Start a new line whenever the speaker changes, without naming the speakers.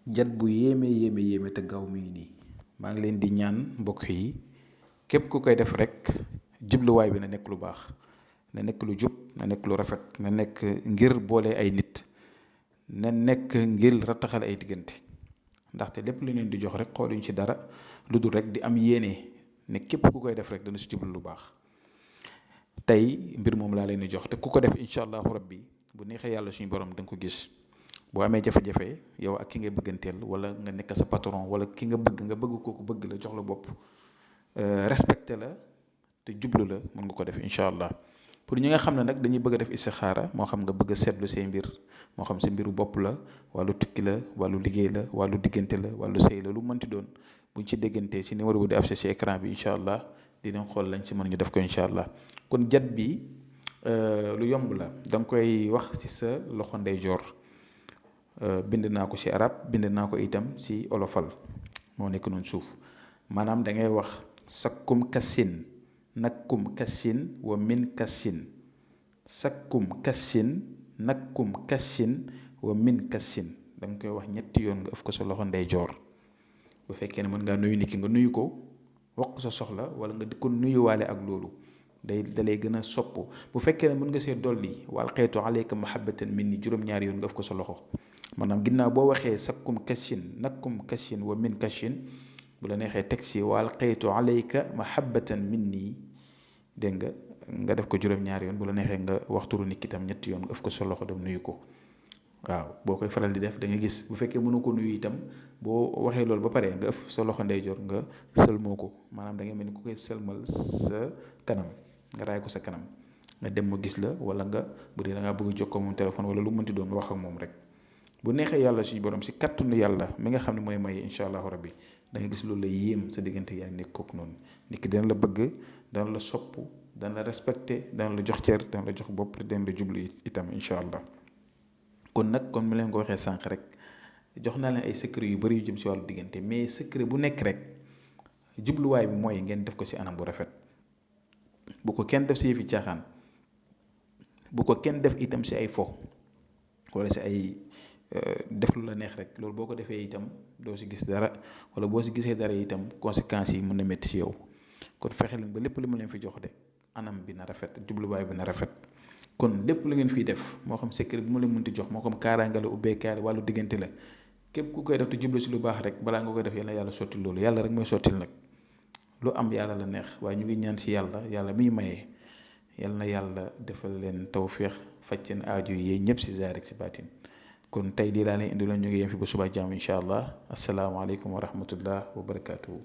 jat bu yéeme te gaaw mi ngi nii maa ngi leen di ñaan mbokk yi képp ku koy def rek jubluwaay bi na nekk lu baax, na nekk lu jub, na nekk lu rafet, na nekk ngir boole ay nit, na nekk ngir rattaxal ay diggante. ndaxte lépp lu leen di jox rek xooluñ ci dara lu dul rek di am yéene ne képp ku koy def rek dana si jublu lu baax. tey mbir moom laa leen di jox te ku ko def incha allahu rabbi bu neexee yàlla suñu borom da nga ko gis. boo amee jafe-jafe yow ak ki ngay bëgganteel wala nga nekk sa patron wala ki nga bëgg kooku bëgg la jox la bopp respecté la te jublu la mën nga ko def incha allah. pour ñi nga xam ne nag dañuy bëgg a def istixaara moo xam nga bëgg a seetlu say mbir moo xam sa mbiru bopp la wàllu tukki la wàllu liggéey la wàllu diggante la wàllu sëy la lu mënti doon buñ ci déggantee si numéro bu di affiché si écran bi incha allah dinañ xool lañ ci mën ñu def ko incha allah. kon jat bi lu yomb la da nga koy wax si sa loxo ndeyjoor. bind naa ko ci arab bind naa ko itam ci olofal moo nekk noonu suuf maanaam da ngay wax sakkum kassin nakkum kassin wa min kassin sakkum kassin nakkum kassin wa min kassin da nga koy wax ñetti yoon nga ëf ko sa loxo ndeyjoor. bu fekkee ne mën ngaa nuyu nit ki nga nuyu ko wax ko sa soxla wala nga di ko nuyuwaale ak loolu dalay gën a sopp. bu fekkee ne mën nga see dolli wal xeetu alayka mahabbatan minni juróom-ñaari yoon nga ëf ko sa loxo. maanaam ginnaaw boo waxee sakkum kashin nakkum kashin wa min kashin bu la neexee teg si wa alqaytu alayka mahabbatan minni dégg nga def ko juróom-ñaari yoon bu la neexee nga waxturu nit ki tam ñetti yoon nga ëf ko sa loxo dem nuyu ko. waaw boo koy faral di def da nga gis bu fekkee mënu ko nuyu itam boo waxee loolu ba pare nga ëf sa loxo ndeyjoor nga sëlmoo ko maanaam da ngay mel ni ku koy sëlmal sa kanam nga raay ko sa kanam nga dem mu gis la wala nga bu dee da ngaa bëgg jokkoo moom téléphone wala lu mënti doon wax ak moom rek. bu neexee yàlla suñu borom si kattanu yàlla mi nga xam ne mooy may incha allahu rabbi da nga gis loolu la yéem sa diggante yaa nekk kooku noonu. nit ki dana la bëgg dana la sopp dana la respecté dana la jox cër dana la jox bopp te dana la jublu itam incha allah. kon nag kon mu leen ko waxee sànq rek jox naa leen ay secret yu bëri yu jëm si wàllu diggante mais secret bu nekk rek jubluwaay bi mooy ngeen def ko si anam bu rafet. bu ko kenn def si yëfi caaxaan bu ko kenn def itam si ay fo wala si ay. def lu la neex rek loolu boo ko defee itam doo si gis dara wala boo si gisee dara itam conséquences yi mën na métti si yow. kon fexe leen ba lépp lu mu leen fi jox de anam bi na rafet jubluwaay bi na rafet. kon lépp lu ngeen fiy def moo xam secret bu ma leen mënti jox moo xam kaaraange la ubbeekaay wàllu diggante la képp ku koy def te jublu si lu baax rek balaa nga koy def yàlla sottil loolu yàlla rek mooy sottil nag. lu am yàlla la neex waaye ñu ngi ñaan si yàlla mi ñu mayee yàlla na yàlla defal leen tawféex faj seen aajo yi ñëpp si zaahir rek si baatin. kon tey lii laa leen indi loon ñu ngi yem fi ba suba jàmm incha allah asalaamaaleykum wa rahmatullah wa barakaatuhu.